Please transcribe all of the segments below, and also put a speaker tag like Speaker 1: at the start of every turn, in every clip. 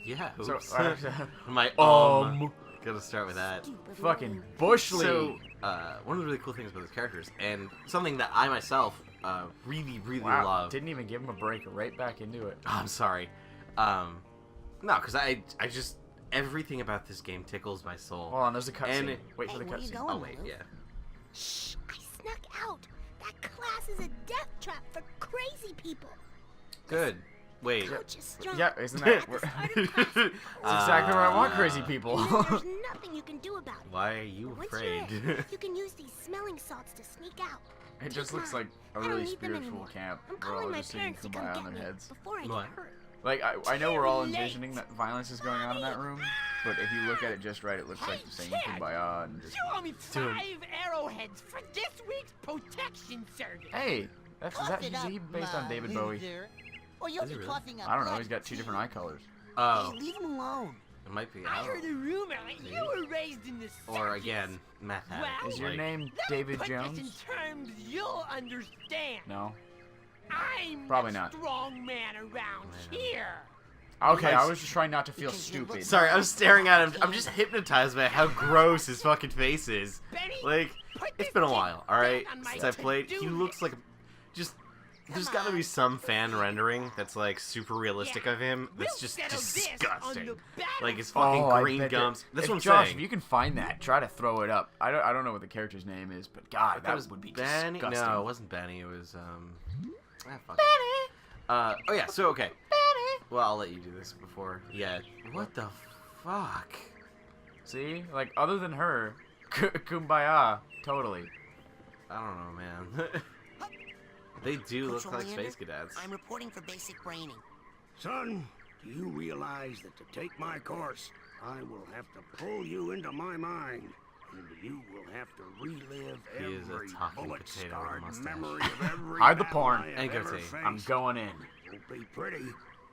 Speaker 1: Yeah. Oops.
Speaker 2: So,
Speaker 1: My gotta start with that.
Speaker 2: fucking Bush League.
Speaker 1: So, one of the really cool things about these characters, and something that I myself really love.
Speaker 2: Didn't even give him a break. Right back into it.
Speaker 1: Oh, I'm sorry. No, because I just everything about this game tickles my soul.
Speaker 2: Hold on, there's a cutscene. Wait for the
Speaker 3: where you
Speaker 2: cutscene.
Speaker 3: going?
Speaker 1: Oh wait, yeah.
Speaker 3: Shh! I snuck out. That class is a death trap for crazy people.
Speaker 1: Good. Wait.
Speaker 3: Coach is strong.
Speaker 2: Yeah, isn't that? That's exactly where I want crazy people.
Speaker 3: And then there's nothing you can do about it.
Speaker 1: Why are you
Speaker 3: Once
Speaker 1: afraid?
Speaker 3: you're in, you can use these smelling salts to sneak out.
Speaker 2: It just
Speaker 3: Take
Speaker 2: looks
Speaker 3: mine.
Speaker 2: like a
Speaker 3: I don't
Speaker 2: really
Speaker 3: need them
Speaker 2: spiritual
Speaker 3: anymore.
Speaker 2: camp.
Speaker 3: I'm
Speaker 2: We're all
Speaker 3: calling my
Speaker 2: just singing
Speaker 3: parents to come
Speaker 2: Kumbaya
Speaker 3: get
Speaker 2: on their
Speaker 3: me
Speaker 2: heads.
Speaker 3: before I
Speaker 1: What?
Speaker 3: get hurt.
Speaker 2: Like, I know we're all envisioning that violence is going on in that room, but if you look at it just right, it looks like the same Kumbaya and just...
Speaker 4: You owe me 5 arrowheads for this week's protection service.
Speaker 2: Hey, is he based on David Bowie?
Speaker 3: Or you'll
Speaker 1: Is
Speaker 3: be
Speaker 1: it really?
Speaker 3: coughing up
Speaker 2: I don't know,
Speaker 3: blood
Speaker 2: he's got 2 different eye colors.
Speaker 1: Oh,
Speaker 3: Hey, leave him alone.
Speaker 1: it might be.
Speaker 4: I heard a rumor you were raised in the
Speaker 1: Or
Speaker 4: circus.
Speaker 1: again, meth addict.
Speaker 4: Well,
Speaker 2: Is your
Speaker 1: Like,
Speaker 2: name
Speaker 4: Let me
Speaker 2: David
Speaker 4: put
Speaker 2: Jones?
Speaker 4: this in terms you'll understand.
Speaker 2: No?
Speaker 4: I'm
Speaker 2: Probably
Speaker 4: the
Speaker 2: not.
Speaker 4: strong man around here.
Speaker 2: Okay,
Speaker 1: Nice.
Speaker 2: I was just trying not to feel
Speaker 3: Because you look
Speaker 2: stupid.
Speaker 1: Sorry, I'm staring at him. I'm just hypnotized by how gross his fucking face is.
Speaker 4: Benny,
Speaker 1: Like,
Speaker 4: put
Speaker 1: it's
Speaker 4: this
Speaker 1: been a
Speaker 4: kid
Speaker 1: while, alright?
Speaker 4: down on my
Speaker 1: Since I played, he
Speaker 4: to-do
Speaker 1: looks like just. There's gotta be some fan rendering that's like super realistic of him. That's just
Speaker 4: We'll settle this on
Speaker 1: disgusting.
Speaker 4: the
Speaker 1: Like his
Speaker 2: Oh,
Speaker 1: fucking
Speaker 2: I
Speaker 1: green
Speaker 2: bet
Speaker 1: gums. That's
Speaker 2: if
Speaker 1: what I'm
Speaker 2: Josh,
Speaker 1: saying.
Speaker 2: if you can find that, try to throw it up. I don't know what the character's name is, but God,
Speaker 1: That
Speaker 2: that
Speaker 1: was
Speaker 2: would be
Speaker 1: Benny.
Speaker 2: disgusting.
Speaker 1: No, it wasn't Benny. It was fuck it. Oh yeah. So okay. Well, I'll let you do this before. Yeah. What the fuck?
Speaker 2: See, like other than her, Kumbaya, totally.
Speaker 1: I don't know, man. They do look
Speaker 3: Coach
Speaker 1: like
Speaker 3: Oleander,
Speaker 1: space cadets.
Speaker 3: I'm reporting for basic braining.
Speaker 5: Son, do you realize that to take my course, I will have to pull you into my mind, and you will have to relive
Speaker 1: He is a
Speaker 5: every
Speaker 1: talking
Speaker 5: bullet
Speaker 1: potato with a
Speaker 5: scarred
Speaker 1: mustache.
Speaker 5: memory of every
Speaker 2: Hide the
Speaker 5: battle
Speaker 2: porn.
Speaker 5: I have
Speaker 1: And
Speaker 5: ever
Speaker 1: goatee.
Speaker 2: I'm
Speaker 5: faced.
Speaker 2: going in.
Speaker 5: Won't be pretty.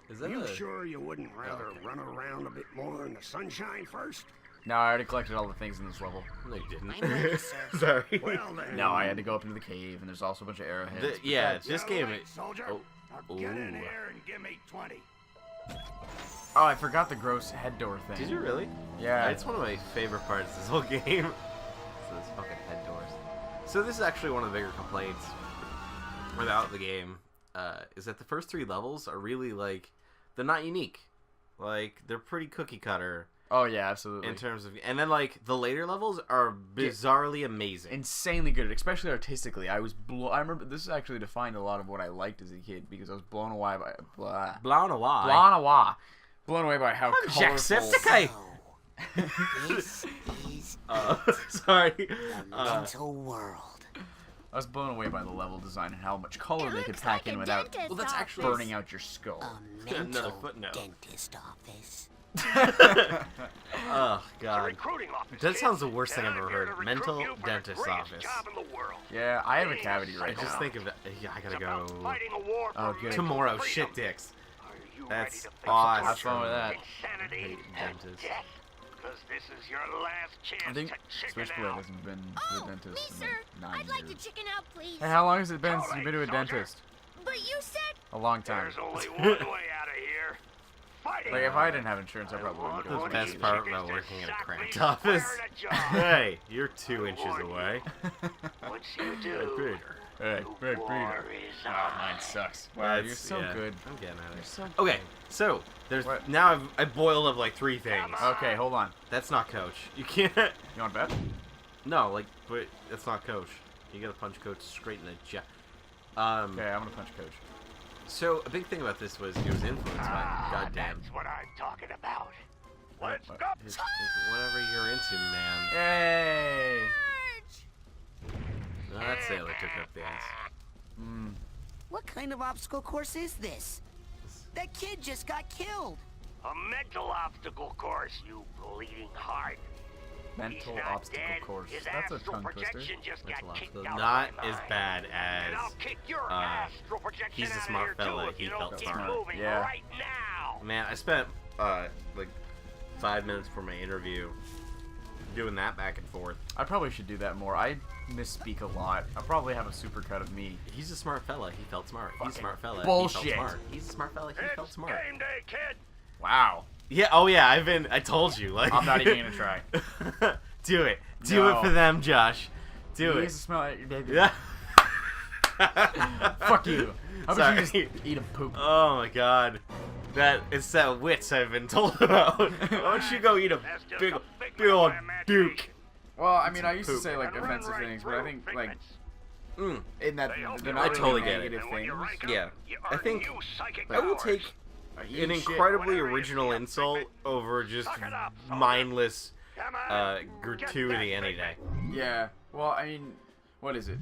Speaker 1: Is that
Speaker 5: You
Speaker 1: a...
Speaker 5: sure you wouldn't rather
Speaker 1: okay.
Speaker 5: run around a bit more in the sunshine first?
Speaker 2: No, I already collected all the things in this level.
Speaker 1: No, you didn't.
Speaker 3: I'm ready, sir.
Speaker 1: Sorry.
Speaker 5: Well then.
Speaker 2: No, I had to go up into the cave, and there's also a bunch of arrowheads.
Speaker 1: Yeah,
Speaker 5: You
Speaker 1: this game.
Speaker 5: late, soldier.
Speaker 1: Oh.
Speaker 5: Now get in
Speaker 1: Ooh.
Speaker 5: here and give me 20.
Speaker 2: Oh, I forgot the gross head door thing.
Speaker 1: Did you really?
Speaker 2: Yeah.
Speaker 1: It's one of my favorite parts of this whole game. So those fucking head doors. So this is actually one of the bigger complaints without the game, is that the first 3 levels are really like they're not unique. Like they're pretty cookie cutter
Speaker 2: Oh yeah, absolutely.
Speaker 1: in terms of, and then like the later levels are bizarrely amazing.
Speaker 2: Insanely good, especially artistically. I remember this actually defined a lot of what I liked as a kid because I was blown away by blown away by how colorful.
Speaker 1: Jacksepticeye.
Speaker 3: So, this is
Speaker 1: Sorry.
Speaker 3: the mental world.
Speaker 2: I was blown away by the level design and how much color they could
Speaker 3: looks
Speaker 2: pack
Speaker 3: like
Speaker 2: in
Speaker 3: a
Speaker 2: without
Speaker 3: dentist's
Speaker 1: that's actually-
Speaker 2: burning out your skull.
Speaker 3: A
Speaker 1: Another
Speaker 3: mental
Speaker 1: footnote.
Speaker 3: dentist office.
Speaker 1: Oh god.
Speaker 5: Recruiting office.
Speaker 1: That sounds the worst thing I've ever heard. Mental dentist office.
Speaker 2: Yeah, I have a cavity
Speaker 1: I
Speaker 2: right
Speaker 1: just
Speaker 2: now.
Speaker 1: think of it. Yeah, I gotta go
Speaker 2: Oh, good.
Speaker 1: tomorrow. Shit dicks. That's
Speaker 2: Have
Speaker 1: awesome.
Speaker 2: fun with that.
Speaker 1: I hate dentists.
Speaker 5: Because this is your last chance
Speaker 2: I think
Speaker 5: to chicken
Speaker 2: Switchblade
Speaker 5: out.
Speaker 2: hasn't been to
Speaker 6: Oh,
Speaker 2: the dentist
Speaker 6: please,
Speaker 2: in
Speaker 6: sir.
Speaker 2: like 9
Speaker 6: I'd like to
Speaker 2: years.
Speaker 6: chicken out, please.
Speaker 2: Hey, how long has it been since you've been to a
Speaker 5: Alright, soldier.
Speaker 2: dentist?
Speaker 6: But you said...
Speaker 2: A long time.
Speaker 5: There's only one way out of here. Fighting.
Speaker 2: Like if I didn't have insurance, I probably wouldn't
Speaker 1: The
Speaker 2: go. to
Speaker 1: best
Speaker 2: the
Speaker 1: part
Speaker 5: chickens
Speaker 1: about working in a
Speaker 5: exactly
Speaker 1: cranked
Speaker 5: where
Speaker 1: office.
Speaker 5: to jump.
Speaker 1: Hey, you're 2 inches away.
Speaker 5: Once you do,
Speaker 2: Hey, Greg
Speaker 5: war
Speaker 2: Peter.
Speaker 5: is
Speaker 2: Oh,
Speaker 5: on.
Speaker 2: mine sucks. Wow, you're
Speaker 1: That's-
Speaker 2: so
Speaker 1: yeah,
Speaker 2: good.
Speaker 1: I'm getting at
Speaker 2: You're
Speaker 1: it.
Speaker 2: so
Speaker 1: Okay, so there's
Speaker 2: What?
Speaker 1: now I've boiled up like 3 things.
Speaker 2: Okay, hold on.
Speaker 1: That's not Coach. You can't.
Speaker 2: You want to bet?
Speaker 1: No, like, but that's not Coach. You gotta punch Coach straight in the jaw.
Speaker 2: Okay, I'm gonna punch Coach.
Speaker 1: So a big thing about this was it was influenced by goddamn
Speaker 5: That's what I'm talking about. Let's
Speaker 1: what-
Speaker 5: go.
Speaker 1: whatever you're into, man.
Speaker 2: Yay!
Speaker 1: No, that sailor took up the ass.
Speaker 2: Mm.
Speaker 3: What kind of obstacle course is this? That kid just got killed.
Speaker 5: A mental obstacle course, you bleeding heart.
Speaker 2: Mental
Speaker 5: He's not
Speaker 2: obstacle
Speaker 5: dead.
Speaker 2: course.
Speaker 5: His
Speaker 2: That's a
Speaker 5: astral
Speaker 2: tongue twister.
Speaker 5: projection just
Speaker 1: Mental
Speaker 5: got kicked
Speaker 1: obstacle.
Speaker 5: out
Speaker 1: Not
Speaker 5: of my
Speaker 1: as
Speaker 5: mind.
Speaker 1: bad
Speaker 5: And I'll
Speaker 1: as
Speaker 5: kick your astral projection
Speaker 1: he's a
Speaker 5: out
Speaker 1: smart
Speaker 5: of here
Speaker 1: fella.
Speaker 5: too if
Speaker 1: He
Speaker 5: you
Speaker 1: felt
Speaker 5: don't get
Speaker 1: smart.
Speaker 5: moving
Speaker 2: Yeah.
Speaker 5: right now.
Speaker 1: Man, I spent like 5 minutes for my interview doing that back and forth.
Speaker 2: I probably should do that more. I misspeak a lot. I'll probably have a supercut of me.
Speaker 1: He's a smart fella. He felt smart. He's a smart fella. He
Speaker 2: bullshit.
Speaker 1: felt smart. He's a smart fella. He felt
Speaker 5: It's
Speaker 1: smart.
Speaker 5: game day, kid.
Speaker 2: Wow.
Speaker 1: Yeah. Oh yeah. I told you. Like.
Speaker 2: I'm not even gonna try.
Speaker 1: Do it. Do it
Speaker 2: No.
Speaker 1: for them, Josh. Do
Speaker 2: You
Speaker 1: it.
Speaker 2: used to smell like your baby.
Speaker 1: Yeah.
Speaker 2: Fuck you. How about you just
Speaker 1: Sorry.
Speaker 2: eat a poop?
Speaker 1: Oh my god. It's that wits I've been told about. Why don't you go eat a big old duke?
Speaker 2: Well, I mean, I used to
Speaker 1: Poop.
Speaker 2: say like offensive things, but I think like
Speaker 1: Mm.
Speaker 2: in that they're
Speaker 1: I
Speaker 2: not
Speaker 1: totally
Speaker 2: really
Speaker 1: get it.
Speaker 2: negative things.
Speaker 1: Yeah. I think
Speaker 2: Like,
Speaker 1: I will take
Speaker 2: eat
Speaker 1: an
Speaker 2: shit.
Speaker 1: incredibly original insult over just mindless gratuity any day.
Speaker 2: Yeah. Well, I mean, what is it?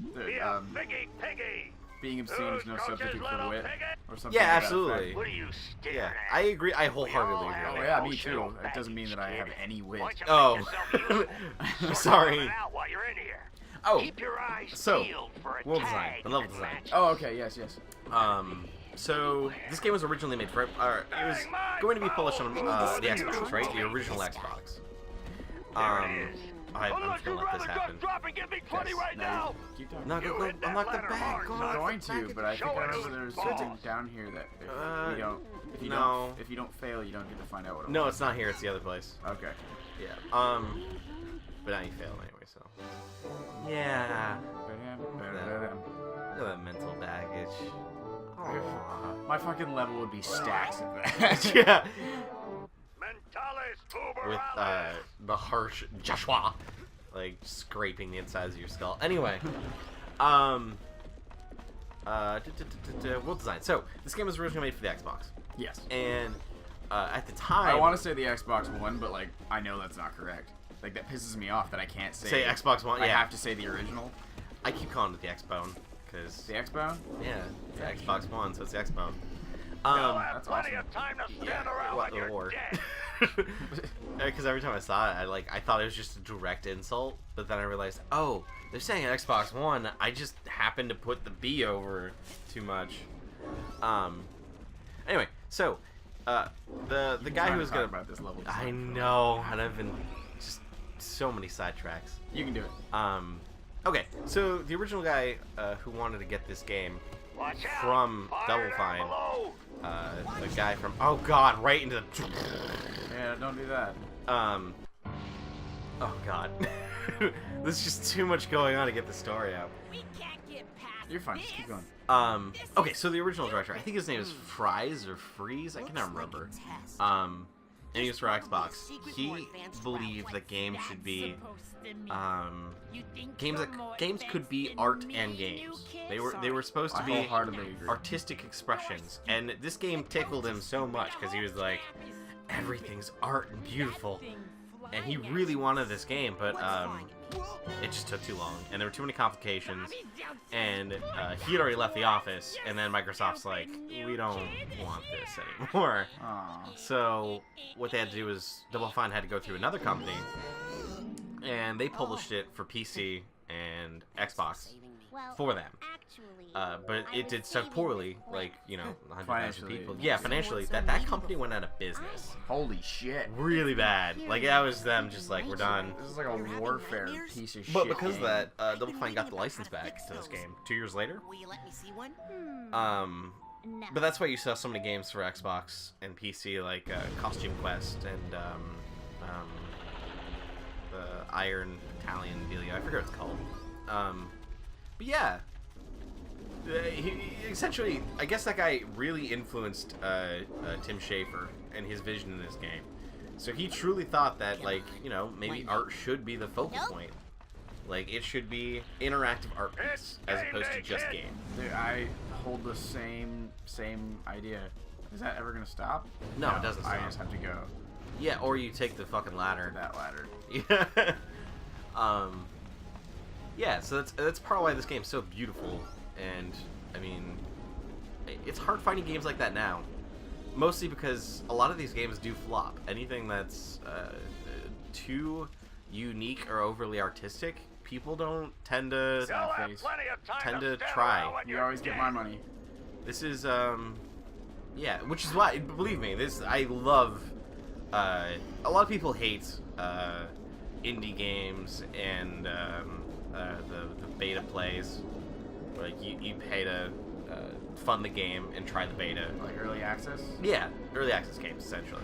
Speaker 2: Being obscene is no substitute for wit, or something.
Speaker 1: Yeah,
Speaker 2: to that
Speaker 1: absolutely.
Speaker 2: effect.
Speaker 1: Yeah, I agree. I wholeheartedly agree.
Speaker 2: Oh yeah, me too. It doesn't mean that I have any wit.
Speaker 1: Oh, sorry. Oh,
Speaker 6: Keep your eyes
Speaker 1: so
Speaker 6: peeled for a
Speaker 1: world design,
Speaker 6: tag
Speaker 1: the level
Speaker 6: that
Speaker 1: design.
Speaker 6: matches.
Speaker 2: Oh, okay. Yes, yes.
Speaker 1: So this game was originally made for, it was going to be published on the Xbox, right? The original Xbox. I'm just gonna let this happen.
Speaker 2: Yes. No, keep talking.
Speaker 1: No, go, unlock the bag. Go
Speaker 2: I'm
Speaker 1: unlock
Speaker 2: going
Speaker 1: the
Speaker 2: to,
Speaker 1: bag.
Speaker 2: but I think I remember there's something down here that if you
Speaker 1: no.
Speaker 2: if you don't fail, you don't get to find out what it
Speaker 1: No,
Speaker 2: was.
Speaker 1: it's not here. It's the other place.
Speaker 2: Okay.
Speaker 1: Yeah. But now you fail anyway, so. Yeah. Look at that mental baggage. Aw.
Speaker 2: My fucking level would be stacks of that.
Speaker 1: Yeah.
Speaker 6: Mentalis
Speaker 1: With
Speaker 6: uberalis.
Speaker 1: the harsh Joshua, like scraping the insides of your skull. Anyway, world design. So this game was originally made for the Xbox,
Speaker 2: Yes.
Speaker 1: and at the time,
Speaker 2: I want to say the Xbox One, but like I know that's not correct. Like that pisses me off that I can't say
Speaker 1: Xbox One.
Speaker 2: I
Speaker 1: Yeah,
Speaker 2: have to say the original.
Speaker 1: I keep calling it the Xbone because
Speaker 2: The Xbox.
Speaker 1: yeah, it's the Xbox One, so it's the Xbone.
Speaker 6: You'll have
Speaker 2: that's
Speaker 6: plenty
Speaker 2: awesome.
Speaker 6: of time to stand
Speaker 1: Yeah,
Speaker 6: around
Speaker 1: what
Speaker 6: when
Speaker 1: the
Speaker 6: you're
Speaker 1: war.
Speaker 6: dead.
Speaker 1: Because every time I saw it, I thought it was just a direct insult, but then I realized, oh, they're saying Xbox One. I just happened to put the B over too much. Anyway, so the guy who was gonna
Speaker 2: about this level.
Speaker 1: I
Speaker 2: design.
Speaker 1: know, and I've been just so many sidetracks.
Speaker 2: You can do it.
Speaker 1: Okay, so the original guy who wanted to get this game
Speaker 6: Watch out.
Speaker 1: from
Speaker 6: Fire
Speaker 1: Double
Speaker 6: down
Speaker 1: Fine,
Speaker 6: below.
Speaker 1: the guy from right into the
Speaker 2: Yeah, don't do that.
Speaker 1: oh god. There's just too much going on to get the story out.
Speaker 3: We can't get past
Speaker 2: You're fine.
Speaker 3: this.
Speaker 2: Just keep going.
Speaker 1: Okay, so the original director, I think his name is Fries or Freeze, I cannot remember. And he was for Xbox. He believed that games should be, games could be art and games. They were supposed to
Speaker 2: I
Speaker 1: be
Speaker 2: wholeheartedly agree.
Speaker 1: artistic expressions, and this game tickled him so much because he was like, everything's art and beautiful, and he really wanted this game, but it just took too long, and there were too many complications, and he had already left the office, and then Microsoft's like, we don't want this anymore.
Speaker 2: Aw.
Speaker 1: So what they had to do was Double Fine had to go through another company, and they published it for PC and Xbox
Speaker 3: Well,
Speaker 1: for them.
Speaker 3: actually,
Speaker 1: But it did so poorly, like, 100,000
Speaker 2: Financially.
Speaker 1: people. Yeah, financially, that company went out of business.
Speaker 2: Holy shit.
Speaker 1: Really bad. Like, that was them just like, we're done.
Speaker 2: This is like a warfare piece of shit.
Speaker 1: But because of
Speaker 2: game.
Speaker 1: that, Double Fine got the license back to this game 2 years later.
Speaker 3: will you let me see one? No.
Speaker 1: But that's why you saw so many games for Xbox and PC, like Costume Quest and the Iron Italian dealio. I forget what it's called. But yeah, essentially, I guess that guy really influenced Tim Schafer and his vision in this game. So he truly thought that, like, maybe art should be the focal point. Like, it should be interactive art piece as opposed to just game.
Speaker 2: Dude, I hold the same idea. Is that ever gonna stop?
Speaker 1: No, it doesn't
Speaker 2: I
Speaker 1: stop.
Speaker 2: just have to go
Speaker 1: Yeah, or you take the fucking ladder.
Speaker 2: that ladder.
Speaker 1: Yeah. Yeah, so that's part of why this game's so beautiful, and I mean, it's hard finding games like that now. Mostly because a lot of these games do flop. Anything that's too unique or overly artistic, people don't tend to
Speaker 6: You'll have
Speaker 2: face.
Speaker 6: plenty of time
Speaker 1: Tend to
Speaker 6: stand
Speaker 1: try.
Speaker 6: around when
Speaker 2: You
Speaker 6: you're
Speaker 2: always get
Speaker 6: dead.
Speaker 2: my money.
Speaker 1: This is yeah, which is why, believe me, I love a lot of people hate indie games and the beta plays. Like you pay to fund the game and try the beta.
Speaker 2: Like early access.
Speaker 1: Yeah, early access games essentially.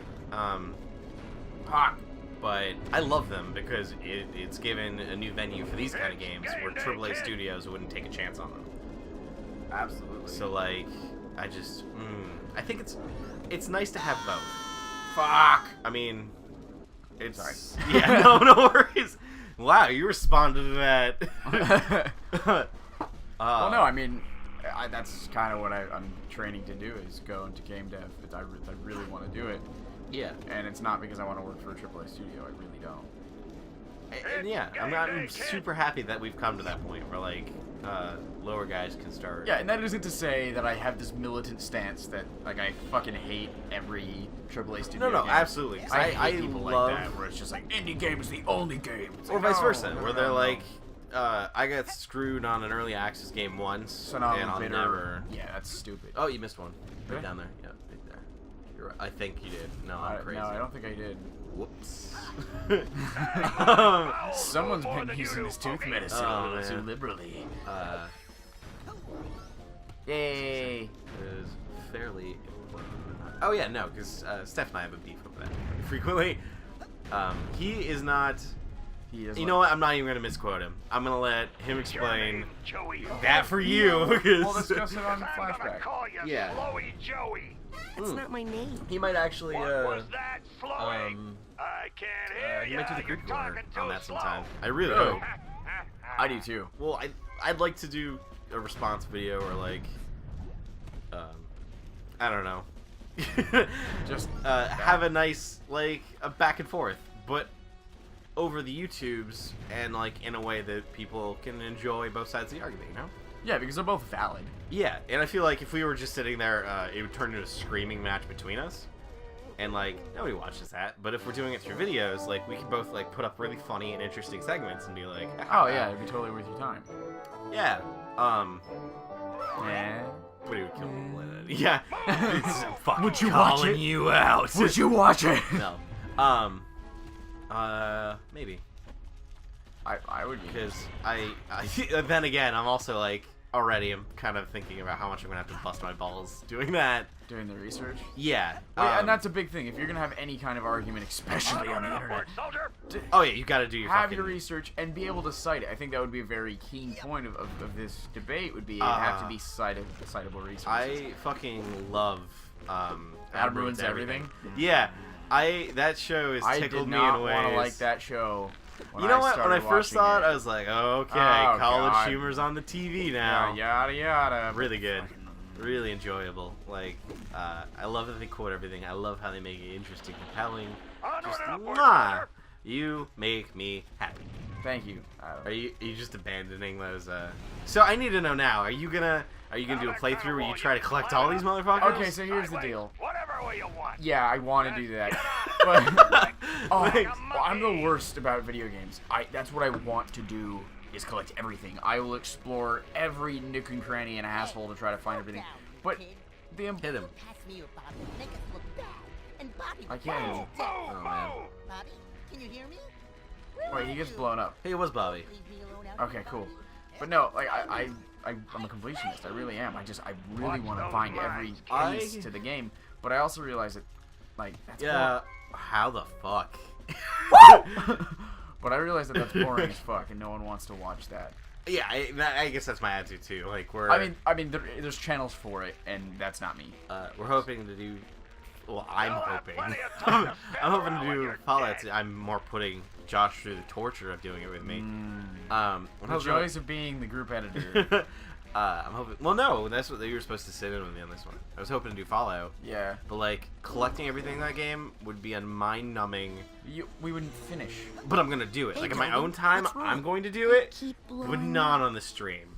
Speaker 1: But I love them because it's given a new venue for these kind of games where AAA studios wouldn't take a chance on them.
Speaker 2: Absolutely.
Speaker 1: So like, I think it's nice to have both.
Speaker 2: Fuck.
Speaker 1: I mean, it's
Speaker 2: Sorry.
Speaker 1: Yeah, no worries. Wow, you responded to that.
Speaker 2: Well, no, I mean, that's kind of what I'm training to do is go into game dev. I really want to do it.
Speaker 1: Yeah.
Speaker 2: And it's not because I want to work for a AAA studio. I really don't.
Speaker 1: And yeah, I'm super happy that we've come to that point where like lower guys can start.
Speaker 2: Yeah, and that isn't to say that I have this militant stance that like I fucking hate every AAA studio.
Speaker 1: No,
Speaker 2: game.
Speaker 1: absolutely.
Speaker 2: I hate
Speaker 1: I
Speaker 2: people
Speaker 1: love
Speaker 2: like that where it's just like indie game is the only game. It's
Speaker 1: or
Speaker 2: like,
Speaker 1: vice
Speaker 2: no,
Speaker 1: versa,
Speaker 2: no,
Speaker 1: where
Speaker 2: no,
Speaker 1: they're
Speaker 2: no.
Speaker 1: like, I got screwed on an early access game once,
Speaker 2: So now
Speaker 1: and
Speaker 2: I'm
Speaker 1: I'll
Speaker 2: bitter.
Speaker 1: never.
Speaker 2: Yeah, that's stupid.
Speaker 1: Oh, you missed one. Right
Speaker 2: Really?
Speaker 1: down there. Yeah, right there. You're right. I think you did. No,
Speaker 2: I-
Speaker 1: I'm crazy.
Speaker 2: No, I don't think I did.
Speaker 1: Whoops.
Speaker 2: Someone's been using this tooth medicine
Speaker 1: Oh,
Speaker 2: a little too
Speaker 1: man.
Speaker 2: liberally.
Speaker 1: Yay! Is fairly important. Oh yeah, no, because Steph and I have a beef with that frequently. He is not.
Speaker 2: He is
Speaker 1: You know what? I'm not even gonna misquote him. I'm gonna let him explain that for you.
Speaker 2: We'll
Speaker 1: Because
Speaker 2: discuss it on flashback.
Speaker 1: Yeah.
Speaker 6: Slowy Joey.
Speaker 3: That's not my name.
Speaker 1: he might actually.
Speaker 6: What was that, Slowy?
Speaker 1: um,
Speaker 6: I can't hear
Speaker 1: he might do the
Speaker 6: ya. You're
Speaker 1: group corner
Speaker 6: talking
Speaker 1: on
Speaker 6: too
Speaker 1: that
Speaker 6: slow.
Speaker 1: sometime. I really
Speaker 2: Really?
Speaker 1: hope.
Speaker 2: I do too.
Speaker 1: Well, I'd like to do a response video or like, I don't know,
Speaker 2: Just
Speaker 1: have a nice like a back and forth, but over the YouTubes and like in a way that people can enjoy both sides of the argument, you know?
Speaker 2: yeah, because they're both valid.
Speaker 1: Yeah, and I feel like if we were just sitting there, it would turn into a screaming match between us. And like nobody watches that, but if we're doing it through videos, like we can both like put up really funny and interesting segments and be like,
Speaker 2: Oh yeah, it'd be totally worth your time.
Speaker 1: yeah,
Speaker 2: Yeah.
Speaker 1: but it would kill people in it. Yeah, it's fucking
Speaker 2: Would you watch
Speaker 1: calling
Speaker 2: it?
Speaker 1: you out.
Speaker 2: Would you watch it?
Speaker 1: No, maybe
Speaker 2: I would be.
Speaker 1: because I then again I'm also like already I'm kind of thinking about how much I'm gonna have to bust my balls doing that.
Speaker 2: Doing the research.
Speaker 1: Yeah,
Speaker 2: And that's a big thing. If you're gonna have any kind of argument, especially on the internet,
Speaker 6: Soldier.
Speaker 1: oh yeah, you got to do your
Speaker 2: have
Speaker 1: fucking
Speaker 2: your research and be able to cite it. I think that would be a very keen point of this debate. Would be have to be citable resources.
Speaker 1: I fucking love
Speaker 2: Adam Ruins Everything.
Speaker 1: Yeah, that show has
Speaker 2: I
Speaker 1: tickled
Speaker 2: did
Speaker 1: me
Speaker 2: not
Speaker 1: in ways.
Speaker 2: want to like that show.
Speaker 1: You know what? When I first saw it, I
Speaker 2: was
Speaker 1: was like, okay,
Speaker 2: Oh,
Speaker 1: college
Speaker 2: God.
Speaker 1: humor's on the TV now.
Speaker 2: yada yada.
Speaker 1: Really good. Really enjoyable. Like, I love that they quote everything. I love how they make it interesting, compelling.
Speaker 6: Onward
Speaker 1: Just,
Speaker 6: and upward,
Speaker 1: mwah!
Speaker 6: soldier.
Speaker 1: You make me happy.
Speaker 2: Thank you. Adam.
Speaker 1: Are you just abandoning those? So I need to know now. Are you gonna do a playthrough where you try to collect all these motherfuckers?
Speaker 2: Okay, so here's the
Speaker 6: Sideways,
Speaker 2: deal.
Speaker 6: Whatever way you want.
Speaker 2: Yeah, I want to do that. But
Speaker 1: Like,
Speaker 2: well, I'm the worst about video games. That's what I want to do is collect everything. I will explore every nook and cranny and asshole to try to find everything. But the
Speaker 1: hit him.
Speaker 3: Pass me your Bobby. Make us look bad. And Bobby.
Speaker 2: I can't.
Speaker 6: Move,
Speaker 1: Oh man.
Speaker 3: Bobby, can you hear me?
Speaker 2: Wait, he gets blown up.
Speaker 1: Hey, it was Bobby.
Speaker 3: Leave me alone out
Speaker 2: Okay,
Speaker 3: here,
Speaker 2: cool.
Speaker 3: Bobby.
Speaker 2: But no, like I'm a completionist. I really am. I really want to find every piece to the game. But I also realize that, like, that's
Speaker 1: Yeah. How the fuck?
Speaker 2: boring. But I realize that that's boring as fuck, and no one wants to watch that.
Speaker 1: Yeah, I guess that's my attitude too. Like we're.
Speaker 2: I mean, there's channels for it, and that's not me.
Speaker 1: We're hoping to do. Well, I'm
Speaker 6: You'll have
Speaker 1: hoping.
Speaker 6: plenty of time to
Speaker 1: I'm hoping
Speaker 6: fiddle
Speaker 1: to
Speaker 6: when
Speaker 1: do
Speaker 6: you're
Speaker 1: Fallout.
Speaker 6: dead.
Speaker 1: I'm more putting Josh through the torture of doing it with me. I'm
Speaker 2: The
Speaker 1: hoping-
Speaker 2: joys of being the group editor.
Speaker 1: I'm hoping. Well, no, that's what you were supposed to sit in with me on this one. I was hoping to do Fallout,
Speaker 2: Yeah.
Speaker 1: but like collecting everything in that game would be a mind-numbing.
Speaker 2: We wouldn't finish.
Speaker 1: But I'm gonna do it.
Speaker 3: Hey,
Speaker 1: Like in my
Speaker 3: Calvin,
Speaker 1: own time,
Speaker 3: what's wrong?
Speaker 1: I'm going to do it,
Speaker 3: Keep
Speaker 1: but
Speaker 3: blowing
Speaker 1: not
Speaker 3: up.
Speaker 1: on the stream.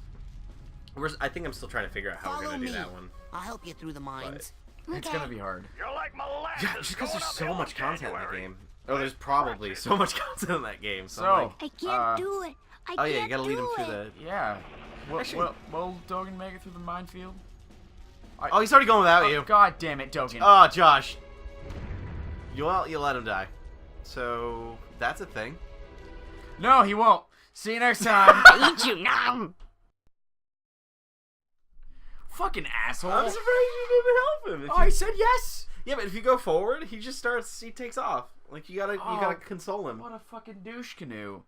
Speaker 1: I think I'm still trying to figure out how we're
Speaker 3: Follow
Speaker 1: gonna do
Speaker 3: me.
Speaker 1: that one.
Speaker 3: I'll help you through the mines.
Speaker 2: It's gonna be hard.
Speaker 6: You're like molasses
Speaker 1: Yeah, just because
Speaker 6: going
Speaker 1: there's so
Speaker 6: uphill
Speaker 1: much
Speaker 6: in
Speaker 1: content in that
Speaker 6: January.
Speaker 1: game. Oh, there's probably so much content in that game. So,
Speaker 2: So,
Speaker 1: I'm like,
Speaker 3: I can't do it. I
Speaker 1: oh
Speaker 3: can't
Speaker 1: yeah, you gotta lead him
Speaker 3: do
Speaker 1: through
Speaker 3: it.
Speaker 1: the.
Speaker 2: Yeah.
Speaker 1: Actually-
Speaker 2: Will Dogan make it through the minefield?
Speaker 1: Oh, he's already going without you.
Speaker 2: God damn it, Dogan.
Speaker 1: Oh, Josh. You let him die. So that's a thing.
Speaker 2: No, he won't. See you next time.
Speaker 3: Eat you now.
Speaker 2: Fucking asshole.
Speaker 1: I'm surprised you didn't help him.
Speaker 2: Oh, I said yes.
Speaker 1: Yeah, but if you go forward, he takes off. Like you gotta console him.
Speaker 2: What a fucking douche canoe.